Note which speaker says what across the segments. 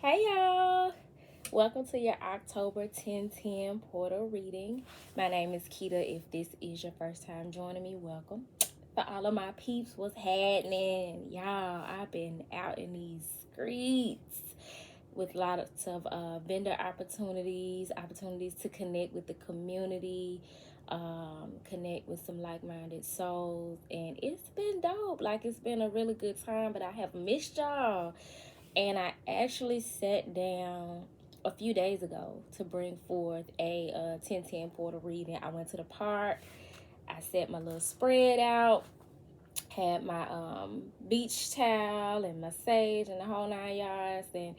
Speaker 1: Hey y'all! Welcome to your October 1010 portal reading. My name is Keita. If this is your first time joining me, welcome. For all of my peeps, what's happening? Y'all, I've been out in these streets with lots of vendor opportunities to connect with the community, connect with some like-minded souls, and it's been dope. Like, it's been a really good time, but I have missed y'all. And I actually sat down a few days ago to bring forth a 1010 portal reading. I went to the park. I set my little spread out, had my beach towel and my sage and the whole 9 yards, and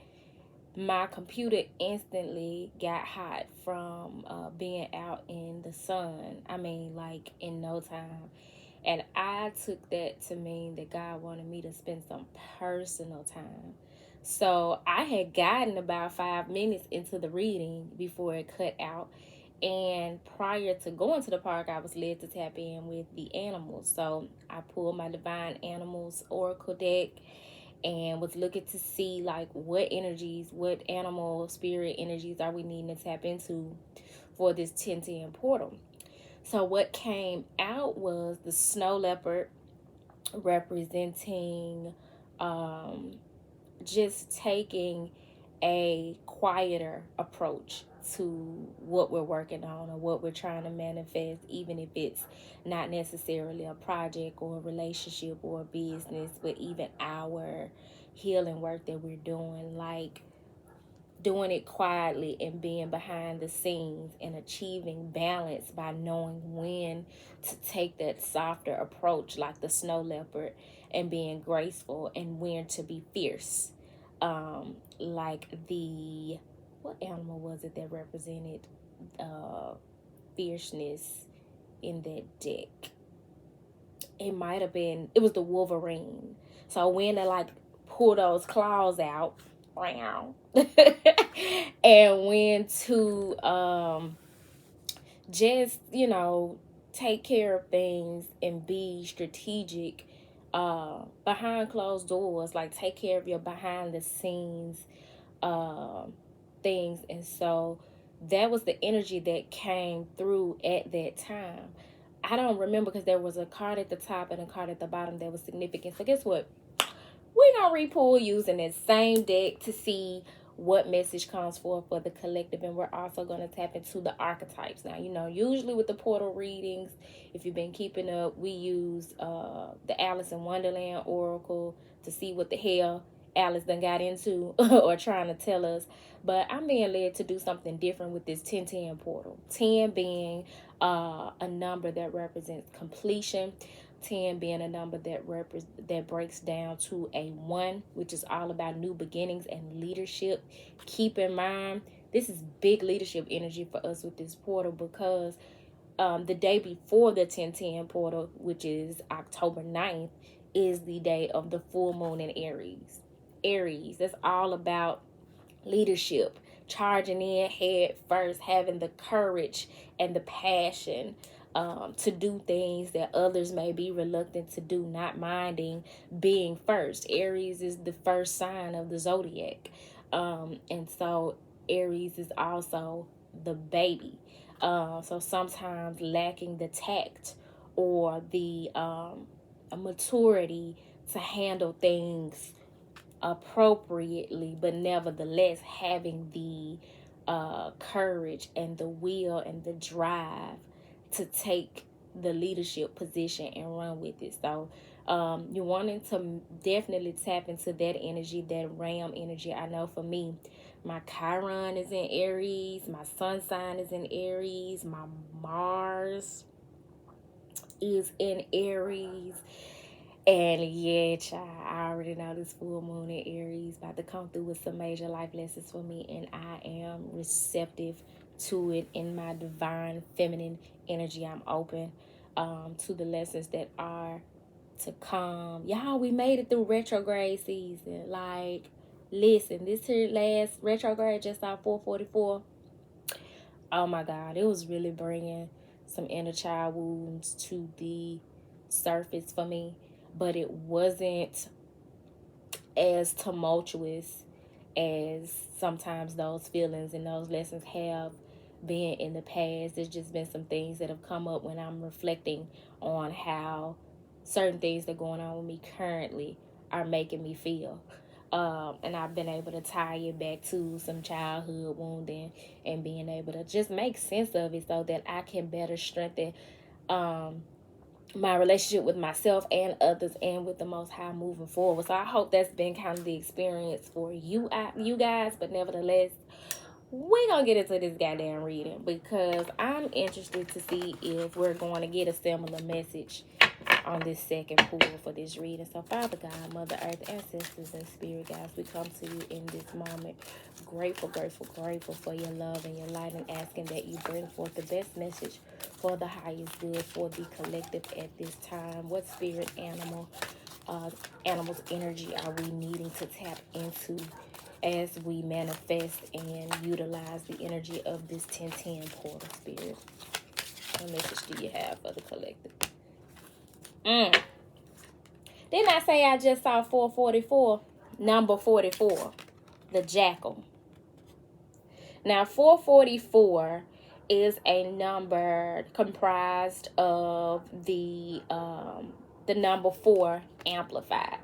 Speaker 1: my computer instantly got hot from being out in the sun. I mean, like, in no time. And I took that to mean that God wanted me to spend some personal time. So I had gotten about 5 minutes into the reading before it cut out. And prior to going to the park, I was led to tap in with the animals. So I pulled my Divine Animals Oracle deck and was looking to see like what energies, what animal spirit energies are we needing to tap into for this 1010 portal. So what came out was the snow leopard, representing just taking a quieter approach to what we're working on or what we're trying to manifest, even if it's not necessarily a project or a relationship or a business, but even our healing work that we're doing, like doing it quietly and being behind the scenes and achieving balance by knowing when to take that softer approach like the snow leopard and being graceful, and when to be fierce, like the what animal was it that represented fierceness in that deck? It was the Wolverine. So when they like pull those claws out, and when to just take care of things and be strategic behind closed doors, like take care of your behind the scenes things. And so that was the energy that came through at that time. I don't remember because there was a card at the top and a card at the bottom that was significant. So guess what? We're going to re-pull using that same deck to see what message comes forth for the collective. And we're also going to tap into the archetypes. Now, usually with the portal readings, if you've been keeping up, we use the Alice in Wonderland Oracle to see what the hell Alice done got into or trying to tell us. But I'm being led to do something different with this 1010 portal. 10 being a number that represents completion. 10 being a number that breaks down to a 1, which is all about new beginnings and leadership. Keep in mind, this is big leadership energy for us with this portal, because the day before the 1010 portal, which is October 9th, is the day of the full moon in Aries. Aries, that's all about leadership, charging in head first, having the courage and the passion to do things that others may be reluctant to do, not minding being first. Aries is the first sign of the zodiac. And so Aries is also the baby. So sometimes lacking the tact or the maturity to handle things appropriately, but nevertheless having the courage and the will and the drive to take the leadership position and run with it. So you're wanting to definitely tap into that energy, that Ram energy. I know for me, my Chiron is in Aries, my sun sign is in Aries, my Mars is in Aries. And yeah, child, I already know this full moon in Aries about to come through with some major life lessons for me, and I am receptive to it in my divine feminine energy. I'm open to the lessons that are to come. Y'all, we made it through retrograde season. Like, listen, this here last retrograde just out 444. Oh my God, it was really bringing some inner child wounds to the surface for me, but it wasn't as tumultuous as sometimes those feelings and those lessons have been in the past. There's just been some things that have come up when I'm reflecting on how certain things that are going on with me currently are making me feel. And I've been able to tie it back to some childhood wounding and being able to just make sense of it so that I can better strengthen my relationship with myself and others and with the Most High moving forward. So I hope that's been kind of the experience for you guys. But nevertheless, we're going to get into this goddamn reading because I'm interested to see if we're going to get a similar message on this second pull for this reading. So Father God, Mother Earth, ancestors, and spirit guides, we come to you in this moment grateful for your love and your light, and asking that you bring forth the best message for the highest good for the collective at this time. What spirit animals energy are we needing to tap into as we manifest and utilize the energy of this 1010 portal, spirit? What message do you have for the collective? Didn't I say I just saw 444? Number 44, the jackal. Now, 444 is a number comprised of the number 4 amplified.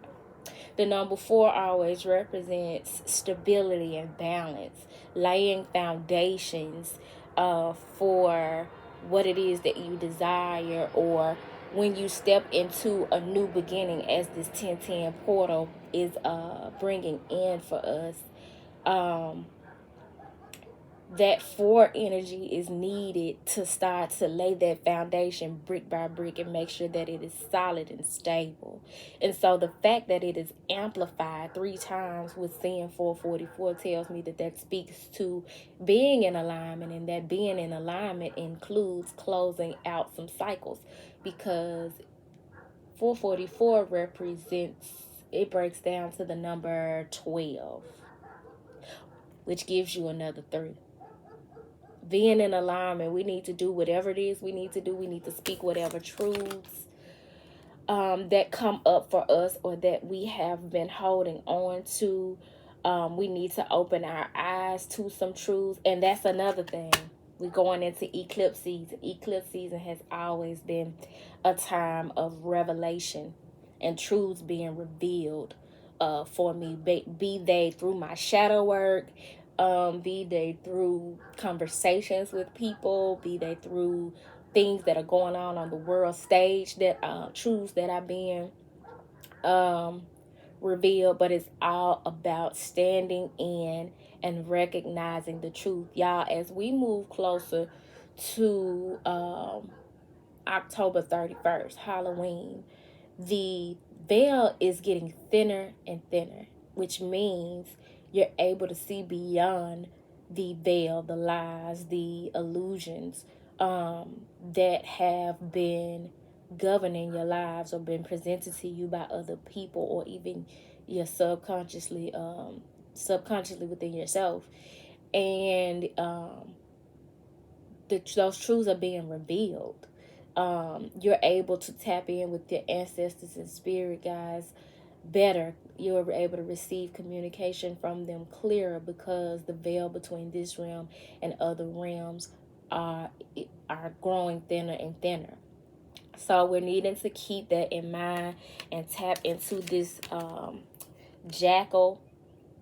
Speaker 1: The number 4 always represents stability and balance, laying foundations for what it is that you desire, or when you step into a new beginning, as this 1010 portal is bringing in for us. That 4 energy is needed to start to lay that foundation brick by brick and make sure that it is solid and stable. And so the fact that it is amplified 3 times with seeing 444 tells me that speaks to being in alignment, and that being in alignment includes closing out some cycles, because 444 it breaks down to the number 12, which gives you another 3. Being in alignment, we need to do whatever it is we need to do. We need to speak whatever truths that come up for us or that we have been holding on to. We need to open our eyes to some truths. And that's another thing. We're going into eclipse season. Eclipse season has always been a time of revelation and truths being revealed for me. Be they through my shadow work, be they through conversations with people, be they through things that are going on the world stage, that truths that are being revealed. But it's all about standing in and recognizing the truth. Y'all, as we move closer to October 31st, Halloween, the veil is getting thinner and thinner, which means you're able to see beyond the veil, the lies, the illusions that have been governing your lives or been presented to you by other people, or even your subconsciously within yourself. And those truths are being revealed. You're able to tap in with your ancestors and spirit guides better. You're able to receive communication from them clearer, because the veil between this realm and other realms are growing thinner and thinner. So we're needing to keep that in mind and tap into this jackal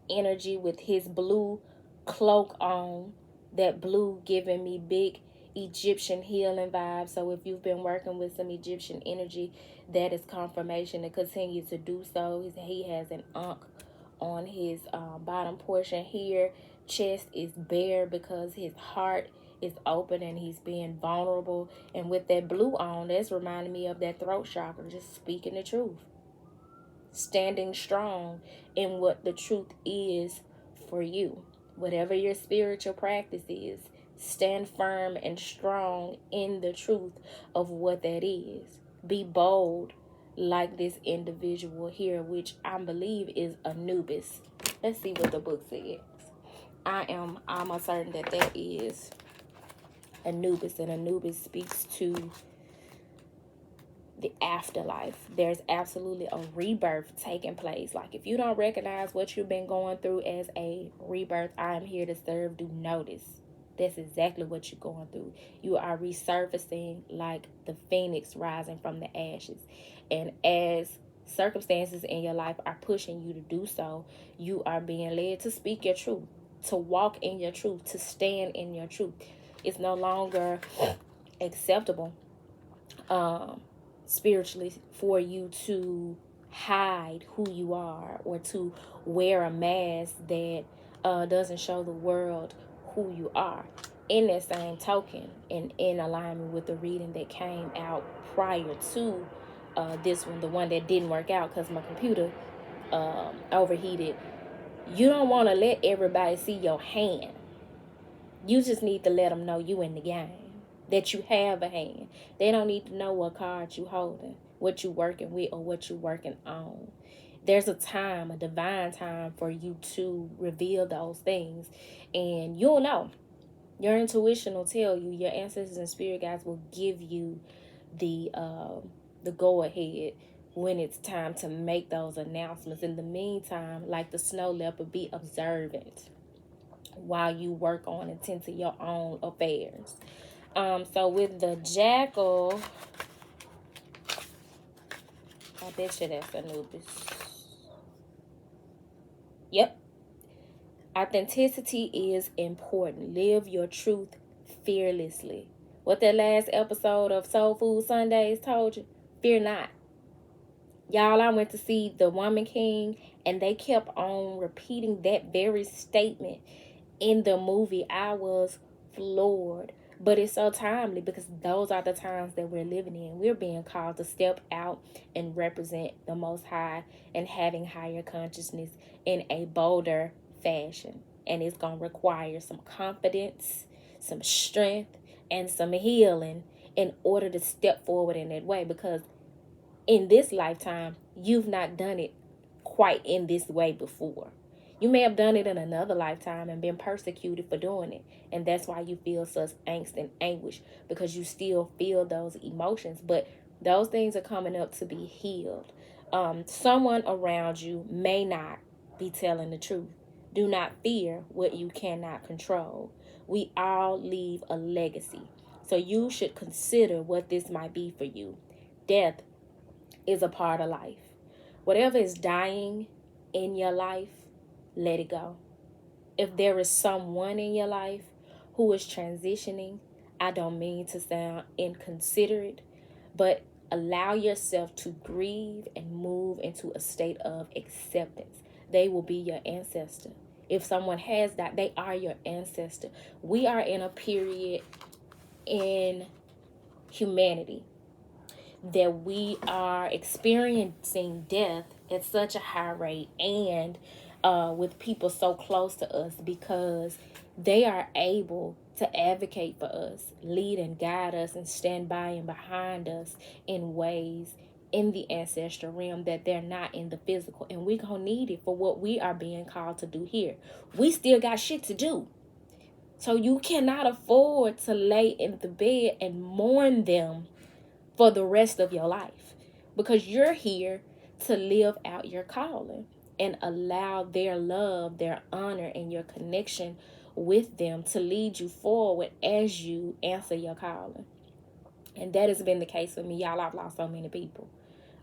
Speaker 1: energy with his blue cloak on. That blue giving me big Egyptian healing vibes. So if you've been working with some Egyptian energy, that is confirmation to continue to do so. He has an ankh on his bottom portion here. Chest is bare because his heart is open and he's being vulnerable. And with that blue on, that's reminding me of that throat chakra, just speaking the truth, standing strong in what the truth is for you. Whatever your spiritual practice is, stand firm and strong in the truth of what that is. Be bold like this individual here, which I believe is Anubis. Let's see what the book says. I am almost certain that is Anubis, and Anubis speaks to the afterlife. There's absolutely a rebirth taking place. Like, if you don't recognize what you've been going through as a rebirth, I am here to serve. Do notice. That's exactly what you're going through. You are resurfacing like the phoenix rising from the ashes. And as circumstances in your life are pushing you to do so, you are being led to speak your truth, to walk in your truth, to stand in your truth. It's no longer acceptable spiritually for you to hide who you are, or to wear a mask that doesn't show the world who you are. In that same token, and in alignment with the reading that came out prior to this one, the one that didn't work out because my computer overheated, you don't want to let everybody see your hand. You just need to let them know you in the game, that you have a hand. They don't need to know what card you holding, what you working with, or what you working on. There's a time, a divine time, for you to reveal those things, and you'll know. Your intuition will tell you. Your ancestors and spirit guides will give you the go ahead when it's time to make those announcements. In the meantime, like the snow leopard, be observant while you work on and tend to your own affairs. So with the jackal, I bet you that's Anubis. Yep. Authenticity is important. Live your truth fearlessly. What that last episode of Soul Food Sundays told you? Fear not. Y'all, I went to see The Woman King, and they kept on repeating that very statement in the movie. I was floored. But it's so timely, because those are the times that we're living in. We're being called to step out and represent the Most High and having higher consciousness in a bolder fashion. And it's going to require some confidence, some strength, and some healing in order to step forward in that way. Because in this lifetime, you've not done it quite in this way before. You may have done it in another lifetime and been persecuted for doing it. And that's why you feel such angst and anguish, because you still feel those emotions. But those things are coming up to be healed. Someone around you may not be telling the truth. Do not fear what you cannot control. We all leave a legacy. So you should consider what this might be for you. Death is a part of life. Whatever is dying in your life, let it go. If there is someone in your life who is transitioning, I don't mean to sound inconsiderate, but allow yourself to grieve and move into a state of acceptance. They will be your ancestor. If someone has died, they are your ancestor. We are in a period in humanity that we are experiencing death at such a high rate, and with people so close to us, because they are able to advocate for us, lead and guide us, and stand by and behind us in ways in the ancestral realm that they're not in the physical. And we're going to need it for what we are being called to do here. We still got shit to do. So you cannot afford to lay in the bed and mourn them for the rest of your life, because you're here to live out your calling and allow their love, their honor, and your connection with them to lead you forward as you answer your calling. And that has been the case for me. Y'all, I've lost so many people.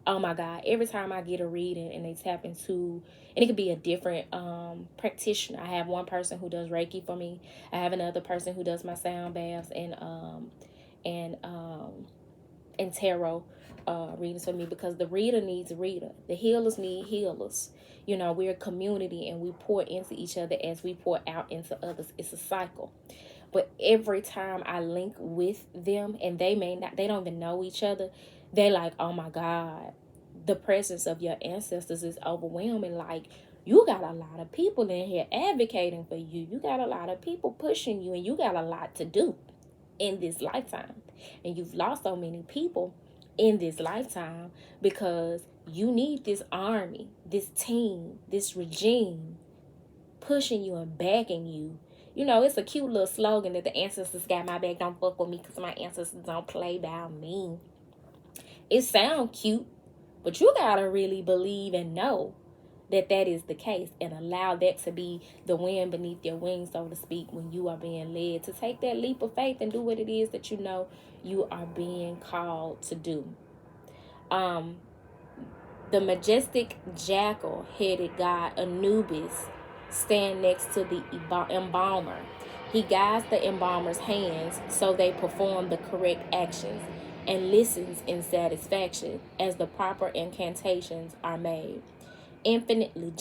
Speaker 1: Oh my God, every time I get a reading and they tap into, and it could be a different practitioner. I have one person who does Reiki for me. I have another person who does my sound baths and tarot readings for me, because the reader needs a reader. The healers need healers. You know, we're a community, and we pour into each other as we pour out into others. It's a cycle. But every time I link with them, and they don't even know each other, they like, oh my God, the presence of your ancestors is overwhelming. Like, you got a lot of people in here advocating for you. You got a lot of people pushing you, and you got a lot to do in this lifetime. And you've lost so many people in this lifetime because you need this army, this team, this regime pushing you and backing you. You know, it's a cute little slogan that the ancestors got my back, don't fuck with me, because my ancestors don't play by me. It sounds cute, but you got to really believe and know that that is the case, and allow that to be the wind beneath your wings, so to speak, when you are being led to take that leap of faith and do what it is that you know you are being called to do. The majestic jackal-headed god Anubis stand next to the embalmer. He guides the embalmer's hands so they perform the correct actions, and listens in satisfaction as the proper incantations are made. Infinitely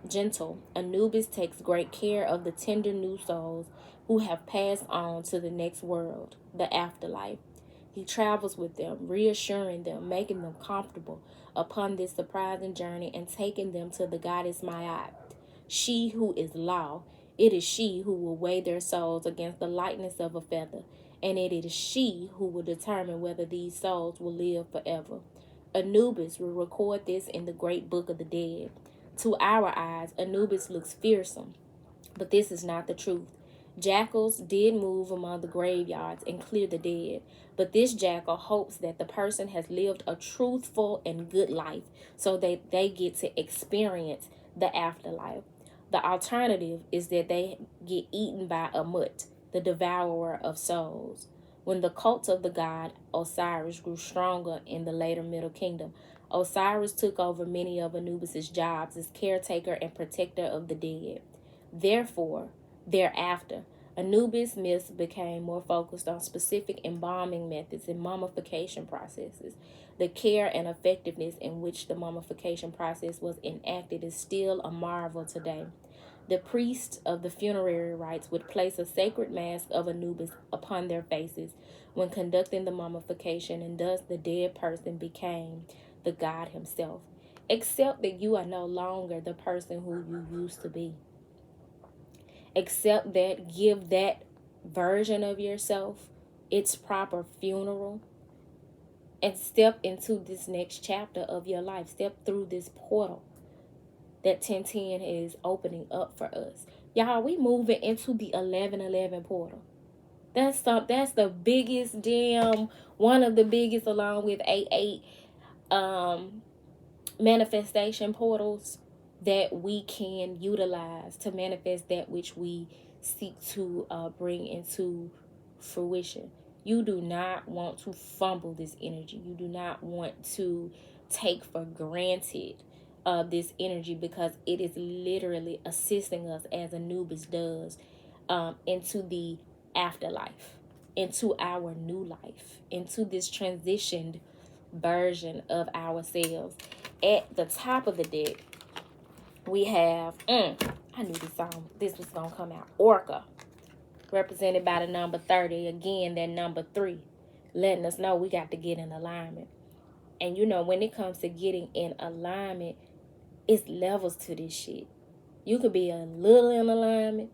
Speaker 1: gentle, Anubis takes great care of the tender new souls who have passed on to the next world, the afterlife. He travels with them, reassuring them, making them comfortable upon this surprising journey, and taking them to the goddess Ma'at, she who is law. It is she who will weigh their souls against the lightness of a feather, and it is she who will determine whether these souls will live forever. Anubis will record this in the great book of the dead. To our eyes, Anubis looks fearsome, but this is not the truth. Jackals did move among the graveyards and clear the dead, but this jackal hopes that the person has lived a truthful and good life so that they get to experience the afterlife. The alternative is that they get eaten by Amut, the devourer of souls. When the cult of the god Osiris grew stronger in the later Middle Kingdom, Osiris took over many of Anubis' jobs as caretaker and protector of the dead. Thereafter, Anubis myths became more focused on specific embalming methods and mummification processes. The care and effectiveness in which the mummification process was enacted is still a marvel today. The priests of the funerary rites would place a sacred mask of Anubis upon their faces when conducting the mummification, and thus the dead person became the god himself, except that you are no longer the person who you used to be. Accept that, give that version of yourself its proper funeral, and step into this next chapter of your life. Step through this portal that 1010 is opening up for us. Y'all, we moving into the 1111 portal. That's the biggest one of the biggest, along with 88 manifestation portals that we can utilize to manifest that which we seek to bring into fruition. You do not want to fumble this energy. You do not want to take for granted this energy, because it is literally assisting us, as Anubis does, into the afterlife, into our new life, into this transitioned version of ourselves. At the top of the deck, we have, I knew this was going to come out, Orca, represented by the number 30. Again, that number 3, letting us know we got to get in alignment. And you know, when it comes to getting in alignment, it's levels to this shit. You could be a little in alignment,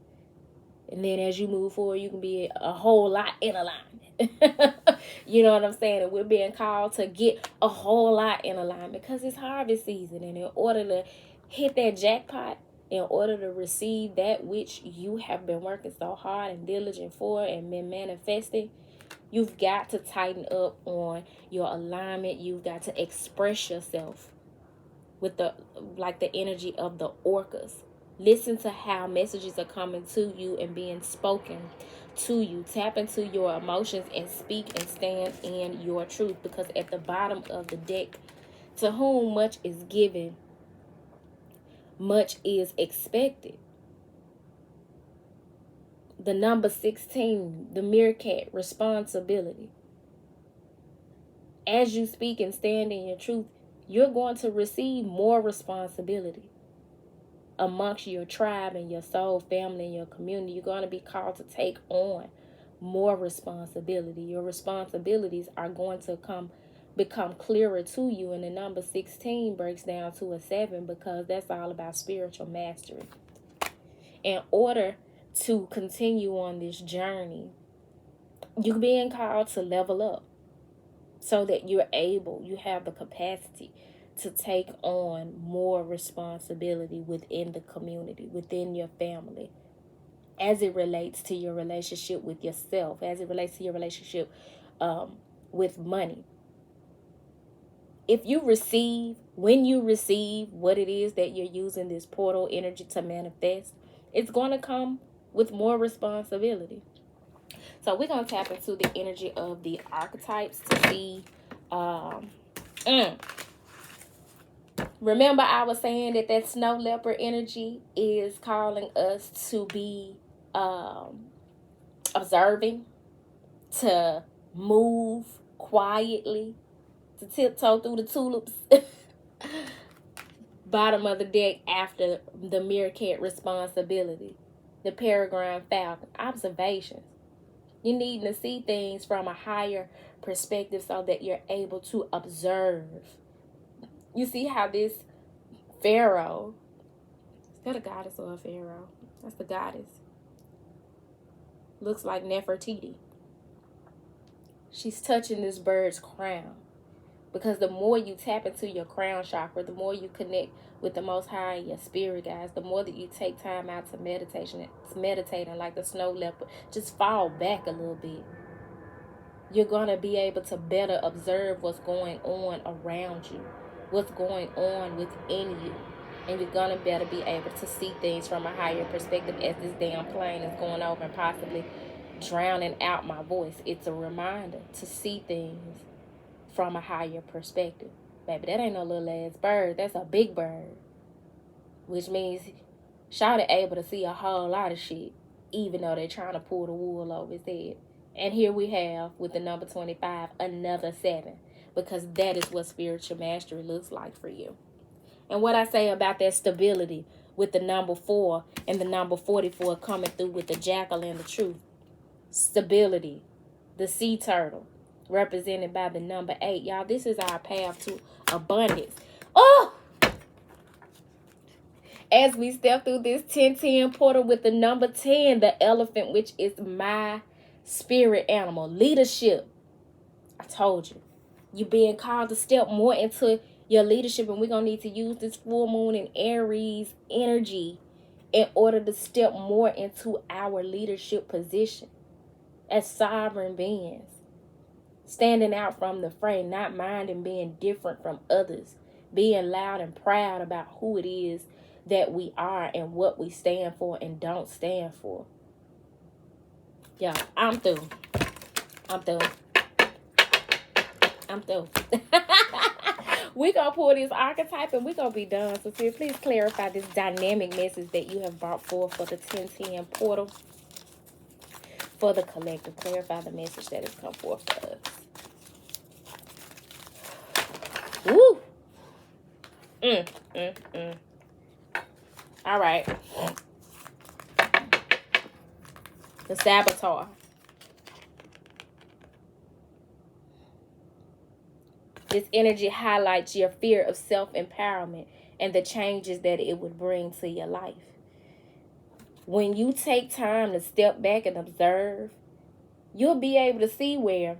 Speaker 1: and then as you move forward, you can be a whole lot in alignment. You know what I'm saying? And we're being called to get a whole lot in alignment, because it's harvest season. And in order to hit that jackpot, in order to receive that which you have been working so hard and diligent for and been manifesting, you've got to tighten up on your alignment. You've got to express yourself with the energy of the orcas. Listen to how messages are coming to you and being spoken to you. Tap into your emotions and speak and stand in your truth, because at the bottom of the deck, to whom much is given, much is expected. The number 16, the meerkat, responsibility. As you speak and stand in your truth, you're going to receive more responsibility amongst your tribe and your soul family and your community. You're going to be called to take on more responsibility. Your responsibilities are going to become clearer to you. And the number 16 breaks down to a 7, because that's all about spiritual mastery. In order to continue on this journey, you're being called to level up, so that you have the capacity to take on more responsibility within the community, within your family, as it relates to your relationship with yourself, as it relates to your relationship with money. when you receive what it is that you're using this portal energy to manifest, it's going to come with more responsibility. So we're going to tap into the energy of the archetypes to see. Remember, I was saying that snow leopard energy is calling us to be observing, to move quietly, to tiptoe through the tulips. Bottom of the deck after the meerkat responsibility. The peregrine falcon, observations. You need to see things from a higher perspective so that you're able to observe. You see how this pharaoh, is that a goddess or a pharaoh? That's the goddess. Looks like Nefertiti. She's touching this bird's crown. Because the more you tap into your crown chakra, the more you connect with the Most High and your spirit guides, the more that you take time out to meditating like the snow leopard, just fall back a little bit. You're going to be able to better observe what's going on around you, what's going on within you. And you're going to better be able to see things from a higher perspective as this damn plane is going over and possibly drowning out my voice. It's a reminder to see things from a higher perspective. Baby, that ain't no little ass bird. That's a big bird. Which means Shawty able to see a whole lot of shit, even though they're trying to pull the wool over his head. And here we have, with the number 25, another 7. Because that is what spiritual mastery looks like for you. And what I say about that stability with the number 4 and the number 44 coming through with the jackal and the truth. Stability. The sea turtle, represented by the number 8. Y'all, this is our path to abundance. Oh! As we step through this 10-10 portal with the number 10, the elephant, which is my spirit animal. Leadership. I told you. You're being called to step more into your leadership, and we're going to need to use this full moon in Aries energy in order to step more into our leadership position as sovereign beings. Standing out from the fray, not minding being different from others. Being loud and proud about who it is that we are and what we stand for and don't stand for. Yeah, I'm through. We're going to pull this archetype and we're going to be done. So, please clarify this dynamic message that you have brought forth for the 1010 portal. For the collective, clarify the message that has come forth for us. Woo! All right. The saboteur. This energy highlights your fear of self-empowerment and the changes that it would bring to your life. When you take time to step back and observe, you'll be able to see where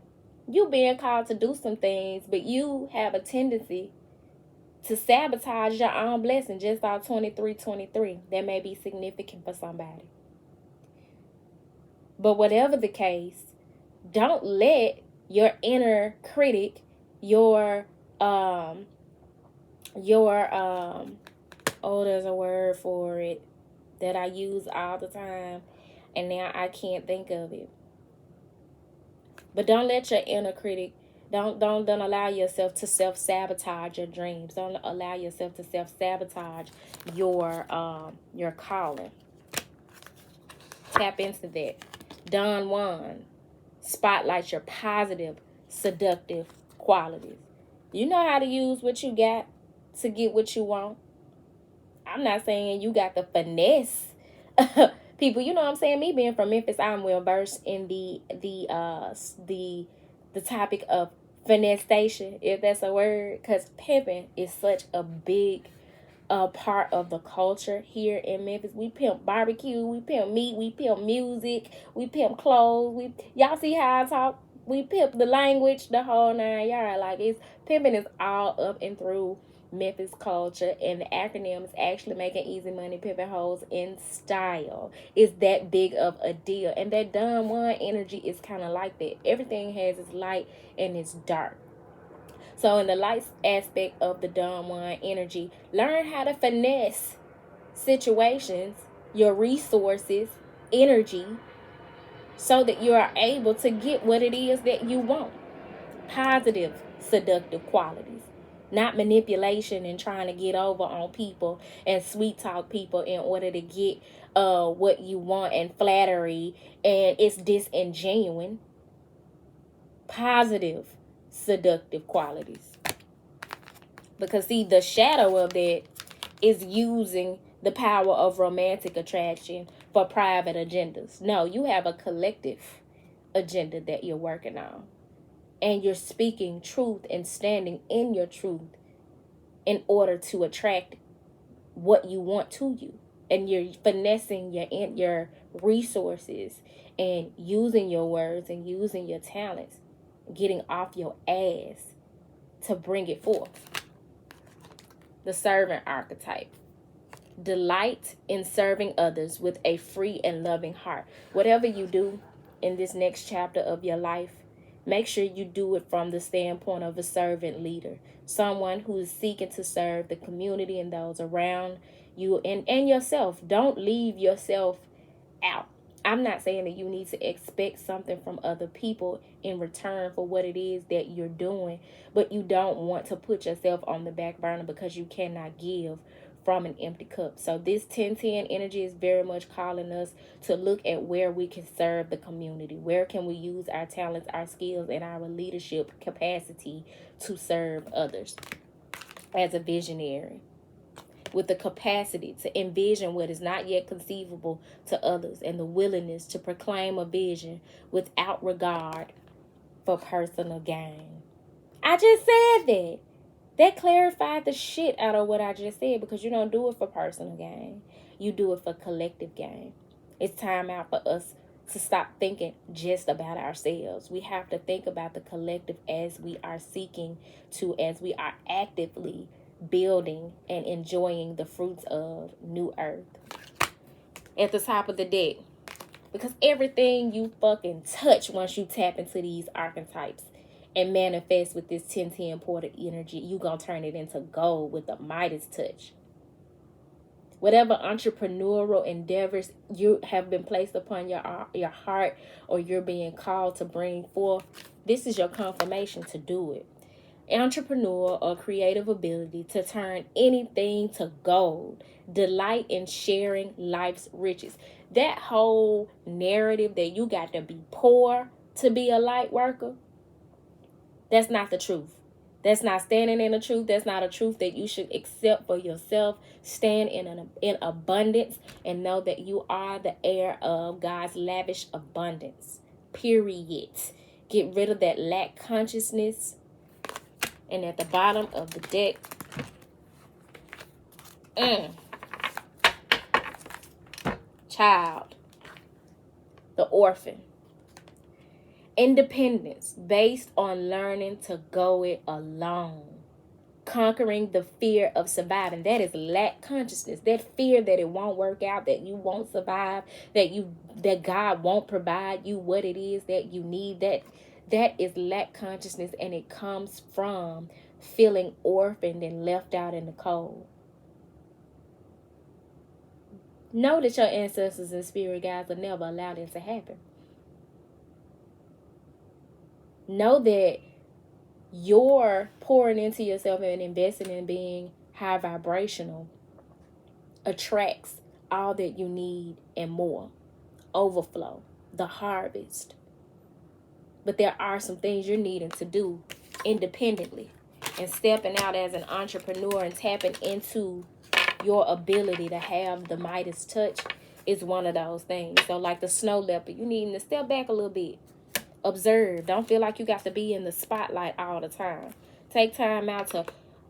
Speaker 1: you're being called to do some things, but you have a tendency to sabotage your own blessing. Just our 2323. That may be significant for somebody. But whatever the case, don't let your inner critic, there's a word for it that I use all the time, and now I can't think of it. But don't let your inner critic, don't allow yourself to self-sabotage your dreams. Don't allow yourself to self-sabotage your calling. Tap into that. Don Juan spotlights your positive, seductive qualities. You know how to use what you got to get what you want. I'm not saying you got the finesse. People, you know what I'm saying? Me being from Memphis, I'm well versed in the topic of finesse station, if that's a word, because pimping is such a big part of the culture here in Memphis. We pimp barbecue, we pimp meat, we pimp music, we pimp clothes. Y'all see how I talk? We pimp the language, the whole 9 yards. Like, pimping is all up and through Memphis culture, and the acronym is actually making easy money, pimping hoes in style. It's that big of a deal. And that Don Juan energy is kind of like that. Everything has its light and its dark. So in the light aspect of the Dawn One energy, learn how to finesse situations, your resources, energy, so that you are able to get what it is that you want. Positive, seductive qualities. Not manipulation and trying to get over on people and sweet talk people in order to get what you want, and flattery, and it's disingenuine. Positive, seductive qualities. Because see, the shadow of that is using the power of romantic attraction for private agendas. No, you have a collective agenda that you're working on. And you're speaking truth and standing in your truth in order to attract what you want to you. And you're finessing your resources and using your words and using your talents, getting off your ass to bring it forth. The servant archetype. Delight in serving others with a free and loving heart. Whatever you do in this next chapter of your life, make sure you do it from the standpoint of a servant leader. Someone who is seeking to serve the community and those around you and yourself. Don't leave yourself out. I'm not saying that you need to expect something from other people in return for what it is that you're doing, but you don't want to put yourself on the back burner because you cannot give from an empty cup. So this 1010 energy is very much calling us to look at where we can serve the community. Where can we use our talents, our skills, and our leadership capacity to serve others as a visionary, with the capacity to envision what is not yet conceivable to others, and the willingness to proclaim a vision without regard for personal gain. I just said that. That clarified the shit out of what I just said, because you don't do it for personal gain. You do it for collective gain. It's time out for us to stop thinking just about ourselves. We have to think about the collective as we are seeking to, as we are actively building and enjoying the fruits of New Earth. At the top of the deck, because everything you fucking touch, once you tap into these archetypes and manifest with this 1010 portal energy, you gonna turn it into gold with the Midas touch. Whatever entrepreneurial endeavors you have been placed upon your heart, or you're being called to bring forth, this is your confirmation to do it. Entrepreneur or creative ability to turn anything to gold. Delight in sharing life's riches. That whole narrative that you got to be poor to be a light worker, that's not the truth. That's not standing in the truth. That's not a truth that you should accept for yourself. Stand in abundance and know that you are the heir of God's lavish abundance. Period. Get rid of that lack consciousness. And at the bottom of the deck, child, the orphan. Independence based on learning to go it alone. Conquering the fear of surviving. That is lack consciousness. That fear that it won't work out, that you won't survive, that God won't provide you what it is that you need. That is lack consciousness, and it comes from feeling orphaned and left out in the cold. Know that your ancestors and spirit guides will never allow that to happen. Know that your pouring into yourself and investing in being high vibrational attracts all that you need and more. Overflow, the harvest. But there are some things you're needing to do independently. And stepping out as an entrepreneur and tapping into your ability to have the Midas touch is one of those things. So like the snow leopard, you need to step back a little bit. Observe. Don't feel like you got to be in the spotlight all the time. Take time out to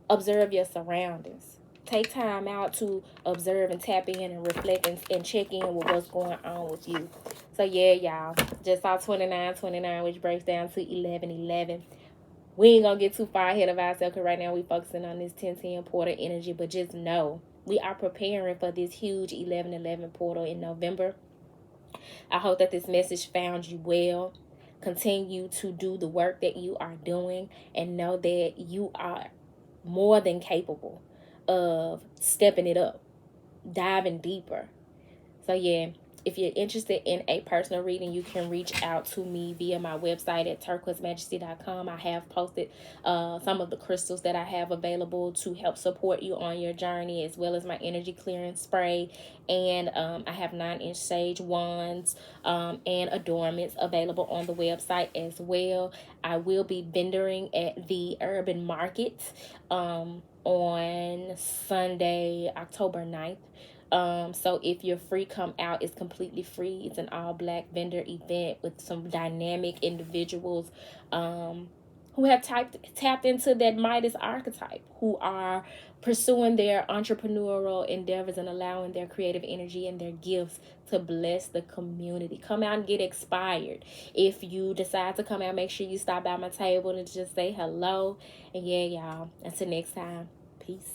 Speaker 1: observe your surroundings. Take time out to observe and tap in and reflect and check in with what's going on with you. So yeah, y'all. Just saw 2929, which breaks down to 1111. We ain't gonna get too far ahead of ourselves, because right now we focusing on this 1010 portal energy. But just know, we are preparing for this huge 1111 portal in November. I hope that this message found you well. Continue to do the work that you are doing and know that you are more than capable of stepping it up, diving deeper. So yeah, if you're interested in a personal reading, you can reach out to me via my website at turquoisemajesty.com. I have posted some of the crystals that I have available to help support you on your journey, as well as my energy clearance spray. And I have 9-inch sage wands and adornments available on the website as well. I will be vendoring at the Urban Market on Sunday, October 9th. So if you're free, come out. It's completely free. It's an all black vendor event with some dynamic individuals who have tapped into that Midas archetype, who are pursuing their entrepreneurial endeavors and allowing their creative energy and their gifts to bless the community. Come out and get inspired. If you decide to come out, make sure you stop by my table and just say hello. And yeah, y'all, until next time, peace.